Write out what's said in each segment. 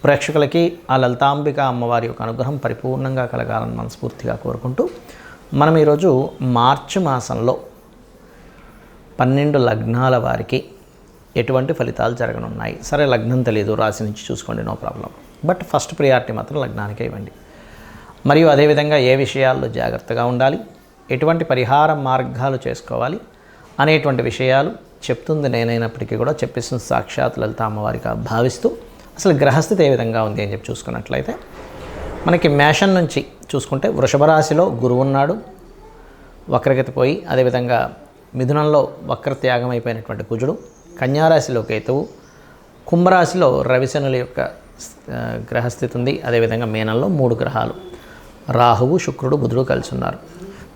ప్రేక్షకులకి ఆ లలితాంబిక అమ్మవారి యొక్క అనుగ్రహం పరిపూర్ణంగా కలగాలని మనస్ఫూర్తిగా కోరుకుంటూ మనం ఈరోజు మార్చి మాసంలో 12 లగ్నాల వారికి ఎటువంటి ఫలితాలు జరగనున్నాయి. సరే, లగ్నం తెలియదు, రాశి నుంచి చూసుకోండి, no problem. But first priority మాత్రం లగ్నానికే ఇవ్వండి. మరియు అదేవిధంగా ఏ విషయాల్లో జాగ్రత్తగా ఉండాలి, ఎటువంటి పరిహార మార్గాలు చేసుకోవాలి అనేటువంటి విషయాలు చెప్తుంది నేనైనప్పటికీ కూడా చెప్పేసిన సాక్షాత్ లలిత అమ్మవారిగా భావిస్తూ అసలు గ్రహస్థితి ఏ విధంగా ఉంది అని చెప్పి చూసుకున్నట్లయితే మనకి మేషం నుంచి చూసుకుంటే వృషభ రాశిలో గురువు ఉన్నాడు, వక్రగతి పోయి. అదేవిధంగా మిథునంలో వక్రత్యాగం అయిపోయినటువంటి కుజుడు, కన్యారాశిలో కేతువు, కుంభరాశిలో రవిశనుల యొక్క గ్రహస్థితి ఉంది. అదేవిధంగా మీనంలో 3 గ్రహాలు రాహువు, శుక్రుడు, బుధుడు కలిసి ఉన్నారు.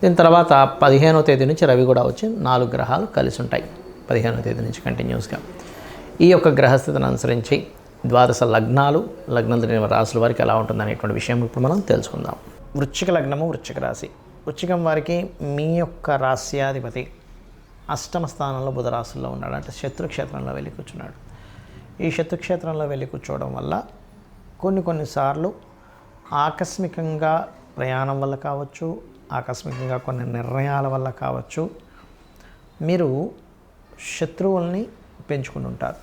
దీని తర్వాత 15వ తేదీ నుంచి రవి కూడా వచ్చి 4 గ్రహాలు కలిసి ఉంటాయి. 15వ తేదీ నుంచి కంటిన్యూస్గా ఈ యొక్క గ్రహస్థితిని అనుసరించి 12 లగ్నాలు, లగ్నం తెలియని రాశుల వారికి ఎలా ఉంటుందనేటువంటి విషయం ఇప్పుడు మనం తెలుసుకుందాం. వృశ్చిక లగ్నము, వృశ్చిక రాశి. వృశ్చికం వారికి మీ యొక్క రాశ్యాధిపతి అష్టమ స్థానంలో బుధ రాశుల్లో ఉన్నాడు, అంటే శత్రుక్షేత్రంలో వెళ్ళి కూర్చున్నాడు. ఈ శత్రుక్షేత్రంలో వెళ్ళి కూర్చోవడం వల్ల కొన్నిసార్లు ఆకస్మికంగా ప్రయాణం వల్ల కావచ్చు, ఆకస్మికంగా కొన్ని నిర్ణయాల వల్ల కావచ్చు, మీరు శత్రువుల్ని పెంచుకుని ఉంటారు.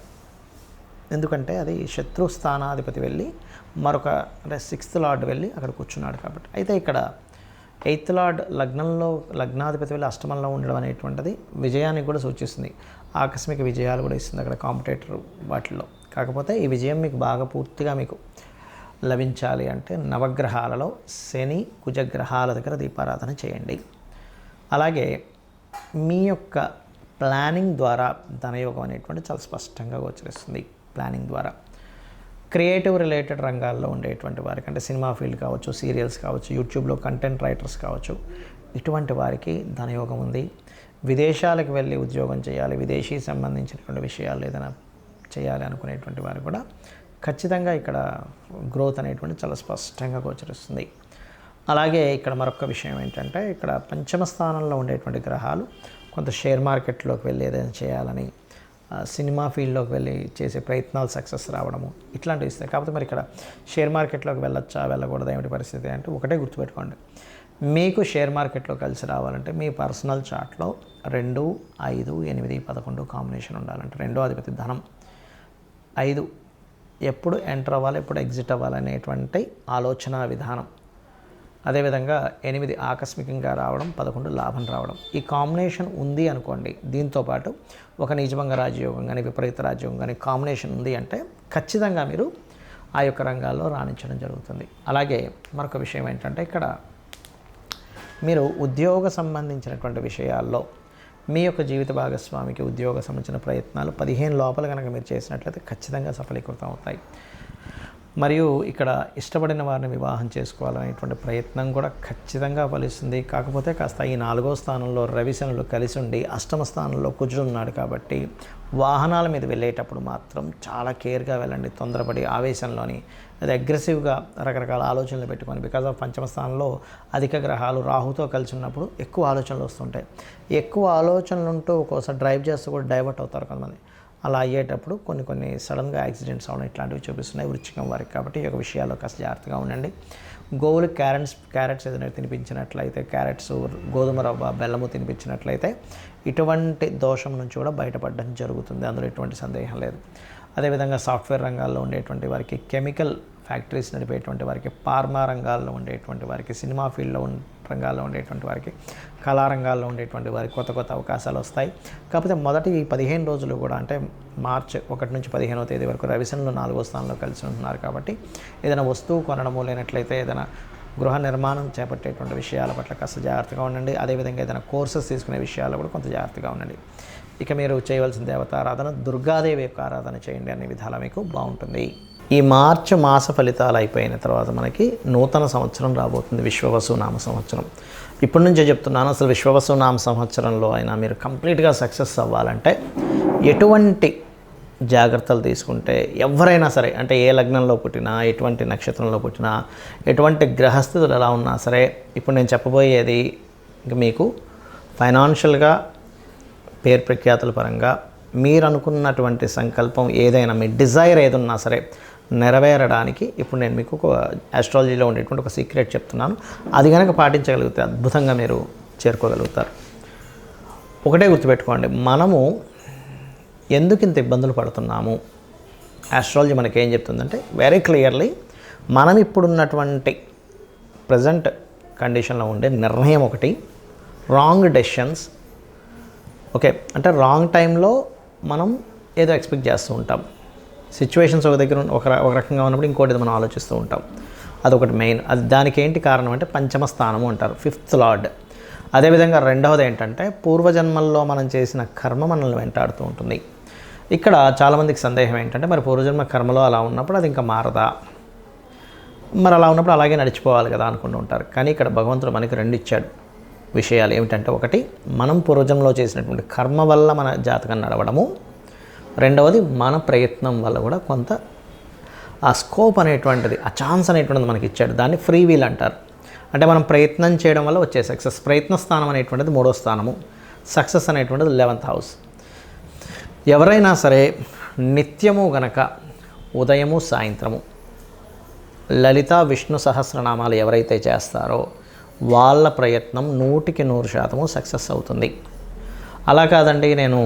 ఎందుకంటే అది శత్రు స్థానాధిపతి వెళ్ళి మరొక అంటే 6th లార్డ్ వెళ్ళి అక్కడ కూర్చున్నాడు కాబట్టి. అయితే ఇక్కడ 8th లార్డ్ లగ్నంలో లగ్నాధిపతి వెళ్ళి అష్టమంలో ఉండడం అనేటువంటిది విజయానికి కూడా సూచిస్తుంది, ఆకస్మిక విజయాలు కూడా ఇస్తుంది అక్కడ కాంపిటేటర్ వాటిల్లో. కాకపోతే ఈ విజయం మీకు బాగా పూర్తిగా మీకు లభించాలి అంటే నవగ్రహాలలో శని, కుజగ్రహాల దగ్గర దీపారాధన చేయండి. అలాగే మీ యొక్క ప్లానింగ్ ద్వారా ధనయోగం అనేటువంటి చాలా స్పష్టంగా గోచరిస్తుంది. ప్లానింగ్ ద్వారా క్రియేటివ్ రిలేటెడ్ రంగాల్లో ఉండేటువంటి వారికి, అంటే సినిమా ఫీల్డ్ కావచ్చు, సీరియల్స్ కావచ్చు, యూట్యూబ్లో కంటెంట్ రైటర్స్ కావచ్చు, ఇటువంటి వారికి ధనయోగం ఉంది. విదేశాలకు వెళ్ళి ఉద్యోగం చేయాలి, విదేశీ సంబంధించినటువంటి విషయాలు ఏదైనా చేయాలి అనుకునేటువంటి వారు కూడా ఖచ్చితంగా ఇక్కడ గ్రోత్ అనేటువంటి చాలా స్పష్టంగా గోచరిస్తుంది. అలాగే ఇక్కడ మరొక విషయం ఏంటంటే ఇక్కడ పంచమ స్థానంలో ఉండేటువంటి గ్రహాలు కొంత షేర్ మార్కెట్లోకి వెళ్ళి ఏదైనా చేయాలని, సినిమా ఫీల్డ్లోకి వెళ్ళి చేసే ప్రయత్నాలు సక్సెస్ రావడము ఇట్లాంటివి ఇస్తాయి. కాకపోతే మరి ఇక్కడ షేర్ మార్కెట్లోకి వెళ్ళొచ్చా వెళ్ళకూడదు ఏమిటి పరిస్థితి అంటే ఒకటే గుర్తుపెట్టుకోండి, మీకు షేర్ మార్కెట్లో కలిసి రావాలంటే మీ పర్సనల్ చార్ట్లో 2, 5, 8, 11 కాంబినేషన్ ఉండాలంటే 2వ అధిపతి ధనం, 5 ఎప్పుడు ఎంటర్ అవ్వాలి, ఎప్పుడు ఎగ్జిట్ అవ్వాలనేటువంటి ఆలోచన విధానం, అదేవిధంగా 8 ఆకస్మికంగా రావడం, 11 లాభం రావడం, ఈ కాంబినేషన్ ఉంది అనుకోండి. దీంతోపాటు ఒక నీచభంగ రాజయోగం కానీ, విపరీత రాజయోగం కానీ కాంబినేషన్ ఉంది అంటే ఖచ్చితంగా మీరు ఆ యొక్క రంగాల్లో రాణించడం జరుగుతుంది. అలాగే మరొక విషయం ఏంటంటే ఇక్కడ మీరు ఉద్యోగ సంబంధించినటువంటి విషయాల్లో మీ యొక్క జీవిత భాగస్వామికి ఉద్యోగ సంబంధించిన ప్రయత్నాలు 15 లోపల కనుక మీరు చేసినట్లయితే ఖచ్చితంగా సఫలీకృతం అవుతాయి. మరియు ఇక్కడ ఇష్టపడిన వారిని వివాహం చేసుకోవాలనేటువంటి ప్రయత్నం కూడా ఖచ్చితంగా ఫలిస్తుంది. కాకపోతే కాస్త ఈ 4వ స్థానంలో రవిశనులు కలిసి ఉండి అష్టమ స్థానంలో కుజుడు ఉన్నాడు కాబట్టి వాహనాల మీద వెళ్ళేటప్పుడు మాత్రం చాలా కేర్గా వెళ్ళండి. తొందరపడి ఆవేశంలోని అది అగ్రెసివ్గా రకరకాల ఆలోచనలు పెట్టుకొని, బికాజ్ ఆఫ్ పంచమ స్థానంలో అధిక గ్రహాలు రాహుతో కలిసి ఉన్నప్పుడు ఎక్కువ ఆలోచనలు వస్తుంటాయి. ఎక్కువ ఆలోచనలు ఉంటూ ఒక్కోసారి డ్రైవ్ చేస్తూ కూడా డైవర్ట్ అవుతారు కొంతమంది. అలా అయ్యేటప్పుడు కొన్ని సడన్గా యాక్సిడెంట్స్ అవడం ఇట్లాంటివి చూపిస్తున్నాయి వృశ్చికం వారికి. కాబట్టి ఈ యొక్క విషయాల్లో కాస్త జాగ్రత్తగా ఉండండి. గోవులు క్యారెట్స్ ఏదైనా తినిపించినట్లయితే, క్యారెట్స్, గోధుమ రవ్వ, బెల్లము తినిపించినట్లయితే ఇటువంటి దోషం నుంచి కూడా బయటపడడం జరుగుతుంది, అందులో ఎటువంటి సందేహం లేదు. అదేవిధంగా సాఫ్ట్వేర్ రంగాల్లో ఉండేటువంటి వారికి, కెమికల్ ఫ్యాక్టరీస్ నడిపేటువంటి వారికి, ఫార్మా రంగాల్లో ఉండేటువంటి వారికి, సినిమా ఫీల్డ్లో రంగాల్లో ఉండేటువంటి వారికి, కళారంగాల్లో ఉండేటువంటి వారికి కొత్త అవకాశాలు వస్తాయి. కాకపోతే మొదటి 15 రోజులు కూడా అంటే మార్చి 1 నుంచి 15వ తేదీ వరకు రవిశనులు 4వ స్థానంలో కలిసి ఉంటున్నారు కాబట్టి ఏదైనా వస్తువు కొనడము లేనట్లయితే ఏదైనా గృహ నిర్మాణం చేపట్టేటువంటి విషయాల పట్ల కాస్త జాగ్రత్తగా ఉండండి. అదేవిధంగా ఏదైనా కోర్సెస్ తీసుకునే విషయాల్లో కూడా కొంత జాగ్రత్తగా ఉండండి. ఇక మీరు చేయవలసిన దేవతారాధన దుర్గాదేవి యొక్క ఆరాధన చేయండి, అనే విధాలు మీకు బాగుంటుంది. ఈ మార్చి మాస ఫలితాలు అయిపోయిన తర్వాత మనకి నూతన సంవత్సరం రాబోతుంది, విశ్వవసు నామ సంవత్సరం. ఇప్పటి నుంచే చెప్తున్నాను, అసలు విశ్వవసు నామ సంవత్సరంలో అయినా మీరు కంప్లీట్గా సక్సెస్ అవ్వాలంటే ఎటువంటి జాగ్రత్తలు తీసుకుంటే ఎవరైనా సరే, అంటే ఏ లగ్నంలో పుట్టినా, ఎటువంటి నక్షత్రంలో పుట్టినా, ఎటువంటి గ్రహస్థితులు ఎలా ఉన్నా సరే, ఇప్పుడు నేను చెప్పబోయేది ఇంక మీకు ఫైనాన్షియల్గా పేరు ప్రఖ్యాతుల పరంగా మీరు అనుకున్నటువంటి సంకల్పం ఏదైనా, మీ డిజైర్ ఏదున్నా సరే నెరవేరడానికి ఇప్పుడు నేను మీకు ఒక ఆస్ట్రాలజీలో ఉండేటువంటి ఒక సీక్రెట్ చెప్తున్నాను. అది కనుక పాటించగలిగితే అద్భుతంగా మీరు చేరుకోగలుగుతారు. ఒకటే గుర్తుపెట్టుకోండి, మనము ఎందుకు ఇంత ఇబ్బందులు పడుతున్నాము, ఆస్ట్రాలజీ మనకి ఏం చెప్తుందంటే వెరీ క్లియర్లీ మనం ఇప్పుడున్నటువంటి ప్రజెంట్ కండిషన్లో ఉండే నిర్ణయం ఒకటి, రాంగ్ డెసిషన్స్. ఓకే, అంటే రాంగ్ టైంలో మనం ఏదో ఎక్స్పెక్ట్ చేస్తూ ఉంటాం. సిచ్యువేషన్స్ ఒక దగ్గర ఒక రకంగా ఉన్నప్పుడు ఇంకోటి మనం ఆలోచిస్తూ ఉంటాం. అదొకటి మెయిన్. అది దానికి ఏంటి కారణం అంటే పంచమ స్థానము అంటారు, 5th లార్డ్. అదేవిధంగా రెండవది ఏంటంటే పూర్వజన్మల్లో మనం చేసిన కర్మ మనల్ని వెంటాడుతూ ఉంటుంది. ఇక్కడ చాలామందికి సందేహం ఏంటంటే మరి పూర్వజన్మ కర్మలో అలా ఉన్నప్పుడు అది ఇంకా మారదా, మరి అలా ఉన్నప్పుడు అలాగే నడిచిపోవాలి కదా అనుకుంటూ ఉంటారు. కానీ ఇక్కడ భగవంతుడు మనకి 2 ఇచ్చాడు విషయాలు. ఏమిటంటే ఒకటి, మనం పూర్వజన్మలో చేసినటువంటి కర్మ వల్ల మన జాతకం నడవడము, రెండవది మన ప్రయత్నం వల్ల కూడా కొంత ఆ స్కోప్ అనేటువంటిది, ఆ ఛాన్స్ అనేటువంటిది మనకి ఇచ్చాడు. దాన్ని ఫ్రీ వీల్ అంటారు. అంటే మనం ప్రయత్నం చేయడం వల్ల వచ్చే సక్సెస్. ప్రయత్న స్థానం అనేటువంటిది 3వ స్థానము, సక్సెస్ అనేటువంటిది 11th హౌస్. ఎవరైనా సరే నిత్యము గనక ఉదయము సాయంత్రము లలిత విష్ణు సహస్రనామాలు ఎవరైతే చేస్తారో వాళ్ళ ప్రయత్నం 100% సక్సెస్ అవుతుంది. అలా కాదండి నేను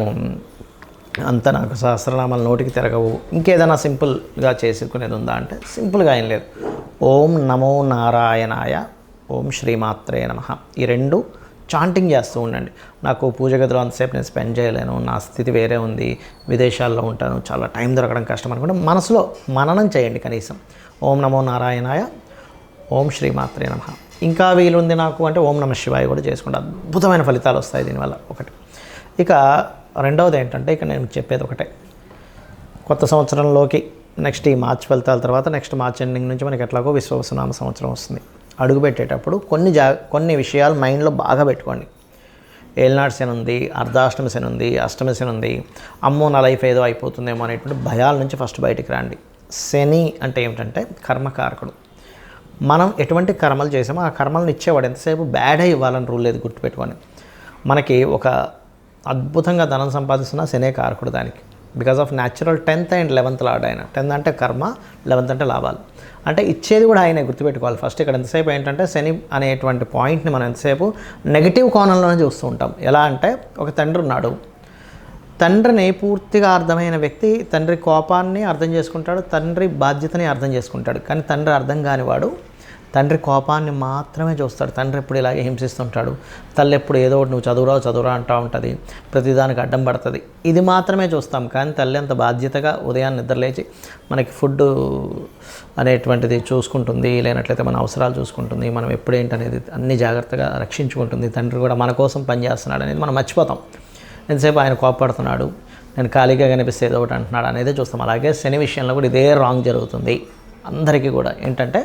అంత నాకు సహస్రనామాలు నోటికి తిరగవు, ఇంకేదైనా సింపుల్గా చేసుకునేది ఉందా అంటే సింపుల్గా ఏం లేదు. ఓం నమో నారాయణాయ, ఓం శ్రీమాత్రే నమః, ఈ 2 చాంటింగ్ చేస్తూ ఉండండి. నాకు పూజ గదిలో అంతసేపు నేను స్పెండ్ చేయలేను, నా స్థితి వేరే ఉంది, విదేశాల్లో ఉంటాను, చాలా టైం దొరకడం కష్టం అనుకుంటే మనసులో మననం చేయండి కనీసం. ఓం నమో నారాయణాయ, ఓం శ్రీమాత్రే నమః. ఇంకా వీలుంది నాకు అంటే ఓం నమః శివాయ కూడా చేసుకుంటే అద్భుతమైన ఫలితాలు వస్తాయి దీనివల్ల. ఒకటి. ఇక రెండవది ఏంటంటే ఇక నేను చెప్పేది ఒకటే, కొత్త సంవత్సరంలోకి నెక్స్ట్ ఈ మార్చ్ ఫలితాల తర్వాత నెక్స్ట్ మార్చ్ ఎండింగ్ నుంచి మనకి ఎట్లాగో విశ్వవసునామ సంవత్సరం వస్తుంది. అడుగుపెట్టేటప్పుడు కొన్ని విషయాలు మైండ్లో బాగా పెట్టుకోండి. ఏలినాడు శని ఉంది, అర్ధాష్టమి శని ఉంది, అష్టమి శని ఉంది, అమ్మో నా లైఫ్ ఏదో అయిపోతుందేమో అనేటువంటి భయాల నుంచి ఫస్ట్ బయటికి రండి. శని అంటే ఏమిటంటే కర్మకారకుడు. మనం ఎటువంటి కర్మలు చేసామో ఆ కర్మలను ఇచ్చేవాడు. ఎంతసేపు బ్యాడ్ ఇవ్వాలని రూల్ లేదు, గుర్తుపెట్టుకోండి. మనకి ఒక అద్భుతంగా ధనం సంపాదిస్తున్న శనే కారకుడు దానికి. Because of natural 10th and 11th lord ఆయన. 10th అంటే కర్మ, 11th అంటే లాభాలు. అంటే ఇచ్చేది కూడా ఆయనే, గుర్తుపెట్టుకోవాలి. ఫస్ట్ ఇక్కడ ఎంతసేపు ఏంటంటే శని అనేటువంటి పాయింట్ని మనం ఎంతసేపు నెగిటివ్ కోణంలోనే చూస్తూ ఉంటాం. ఎలా అంటే ఒక తండ్రి ఉన్నాడు, తండ్రిని పూర్తిగా అర్థమైన వ్యక్తి తండ్రి కోపాన్ని అర్థం చేసుకుంటాడు, తండ్రి బాధ్యతని అర్థం చేసుకుంటాడు. కానీ తండ్రి అర్థం కానివాడు తండ్రి కోపాన్ని మాత్రమే చూస్తాడు. తండ్రి ఎప్పుడు ఇలాగే హింసిస్తుంటాడు, తల్లి ఎప్పుడు ఏదో ఒకటి నువ్వు చదువురా అంటూ ఉంటుంది, ప్రతిదానికి అడ్డం పడుతుంది, ఇది మాత్రమే చూస్తాం. కానీ తల్లి అంత బాధ్యతగా ఉదయాన్ని నిద్రలేచి మనకి ఫుడ్ అనేటువంటిది చూసుకుంటుంది, లేనట్లయితే మన అవసరాలు చూసుకుంటుంది, మనం ఎప్పుడేంటనేది అన్ని జాగ్రత్తగా రక్షించుకుంటుంది. తండ్రి కూడా మన కోసం పనిచేస్తున్నాడు అనేది మనం మర్చిపోతాం. ఎంతసేపు ఆయన కోపడుతున్నాడు, నేను ఖాళీగా కనిపిస్తే ఏదో ఒకటి అంటున్నాడు అనేది చూస్తాం. అలాగే శని విషయంలో కూడా ఇదే రాంగ్ జరుగుతుంది అందరికీ కూడా. ఏంటంటే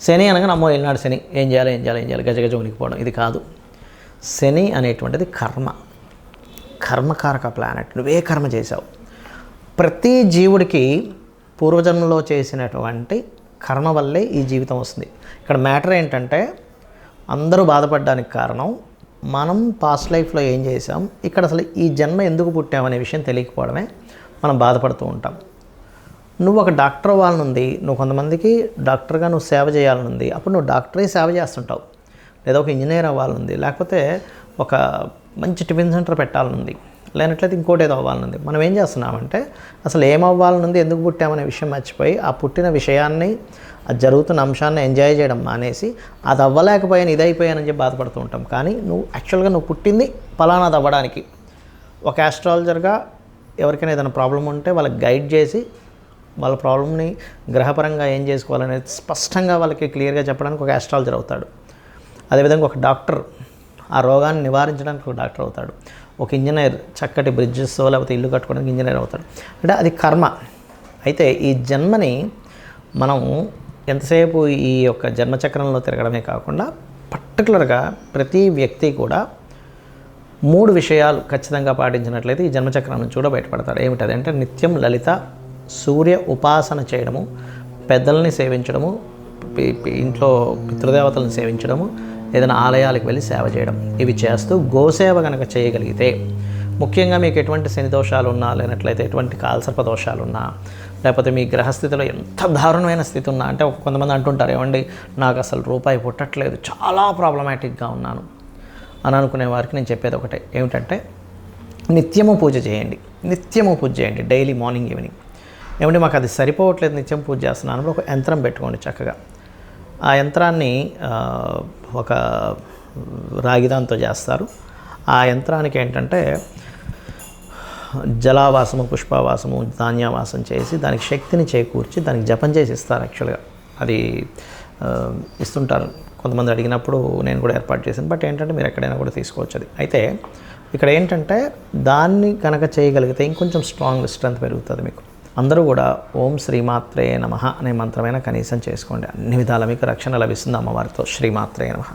శని అనగా నమ్మో వెళ్ళినాడు శని, ఏం చేయాలి గజగజ ఉనికిపోవడం, ఇది కాదు. శని అనేటువంటిది కర్మకారక ప్లానెట్. నువ్వే కర్మ చేశావు. ప్రతి జీవుడికి పూర్వజన్మలో చేసినటువంటి కర్మ వల్లే ఈ జీవితం వస్తుంది. ఇక్కడ మ్యాటర్ ఏంటంటే అందరూ బాధపడడానికి కారణం మనం పాస్ట్ లైఫ్లో ఏం చేసాం, ఇక్కడ అసలు ఈ జన్మ ఎందుకు పుట్టామనే విషయం తెలియకపోవడమే మనం బాధపడుతూ ఉంటాం. నువ్వు ఒక డాక్టర్ అవ్వాలనుంది, నువ్వు కొంతమందికి డాక్టర్గా నువ్వు సేవ చేయాలనుంది, అప్పుడు నువ్వు డాక్టరే సేవ చేస్తుంటావు. లేదా ఒక ఇంజనీర్ అవ్వాలనుంది, లేకపోతే ఒక మంచి టిఫిన్ సెంటర్ పెట్టాలనుంది, లేనట్లయితే ఇంకోటి ఏదో అవ్వాలనుంది. మనం ఏం చేస్తున్నామంటే అసలు ఏం అవ్వాలనుంది, ఎందుకు పుట్టామనే విషయం మర్చిపోయి ఆ పుట్టిన విషయాన్ని, ఆ జరుగుతున్న అంశాన్ని ఎంజాయ్ చేయడం మానేసి అది అవ్వలేకపోయాను ఇది అయిపోయానని చెప్పి బాధపడుతూ ఉంటాం. కానీ నువ్వు యాక్చువల్గా నువ్వు పుట్టింది ఫలానాది అవ్వడానికి. ఒక ఆస్ట్రాలజర్గా ఎవరికైనా ఏదైనా ప్రాబ్లం ఉంటే వాళ్ళకి గైడ్ చేసి వాళ్ళ ప్రాబ్లమ్ని గ్రహపరంగా ఏం చేసుకోవాలనేది స్పష్టంగా వాళ్ళకి క్లియర్గా చెప్పడానికి ఒక ఆస్ట్రాలజర్ అవుతాడు. అదేవిధంగా ఒక డాక్టర్ ఆ రోగాన్ని నివారించడానికి ఒక డాక్టర్ అవుతాడు. ఒక ఇంజనీర్ చక్కటి బ్రిడ్జెస్ లేకపోతే ఇల్లు కట్టుకోవడానికి ఇంజనీర్ అవుతాడు. అంటే అది కర్మ. అయితే ఈ జన్మని మనం ఎంతసేపు ఈ యొక్క జన్మచక్రంలో తిరగడమే కాకుండా పర్టికులర్గా ప్రతి వ్యక్తి కూడా 3 విషయాలు ఖచ్చితంగా పాటించినట్లయితే ఈ జన్మచక్రం నుంచి కూడా బయటపడతారు. ఏమిటది అంటే నిత్యం లలిత సూర్య ఉపాసన చేయడము, పెద్దల్ని సేవించడము, ఇంట్లో పితృదేవతలను సేవించడము, ఏదైనా ఆలయాలకు వెళ్ళి సేవ చేయడం. ఇవి చేస్తూ గోసేవ కనుక చేయగలిగితే, ముఖ్యంగా మీకు ఎటువంటి శని దోషాలు ఉన్నా, లేనట్లయితే ఎటువంటి కాలసర్ప దోషాలు ఉన్నా, లేకపోతే మీ గ్రహస్థితిలో ఎంత దారుణమైన స్థితి ఉన్నా, అంటే కొంతమంది అంటుంటారు, ఏమండి నాకు అసలు రూపాయి పుట్టట్లేదు, చాలా ప్రాబ్లమాటిక్గా ఉన్నాను అని అనుకునే వారికి నేను చెప్పేది ఒకటే, ఏమిటంటే నిత్యము పూజ చేయండి. నిత్యము పూజ చేయండి, డైలీ మార్నింగ్ ఈవినింగ్. ఏమంటే మాకు అది సరిపోవట్లేదు, నిత్యం పూజ చేస్తున్నాను, ఒక యంత్రం పెట్టుకోండి చక్కగా. ఆ యంత్రాన్ని ఒక రాగిదాంతో చేస్తారు. ఆ యంత్రానికి ఏంటంటే జలావాసము, పుష్పావాసము, ధాన్యావాసం చేసి దానికి శక్తిని చేకూర్చి దానికి జపం చేసి ఇస్తారు. యాక్చువల్గా అది ఇస్తుంటారు, కొంతమంది అడిగినప్పుడు నేను కూడా ఏర్పాటు చేశాను. బట్ ఏంటంటే మీరు ఎక్కడైనా కూడా తీసుకోవచ్చు అది. అయితే ఇక్కడ ఏంటంటే దాన్ని కనుక చేయగలిగితే ఇంకొంచెం స్ట్రెంత్ పెరుగుతుంది మీకు. అందరూ కూడా ఓం శ్రీమాత్రే నమః అనే మంత్రమైన కనీసం చేసుకోండి. అన్ని విధాల మీకు రక్షణ లభిస్తుంది అమ్మవారితో. శ్రీమాత్రే నమః.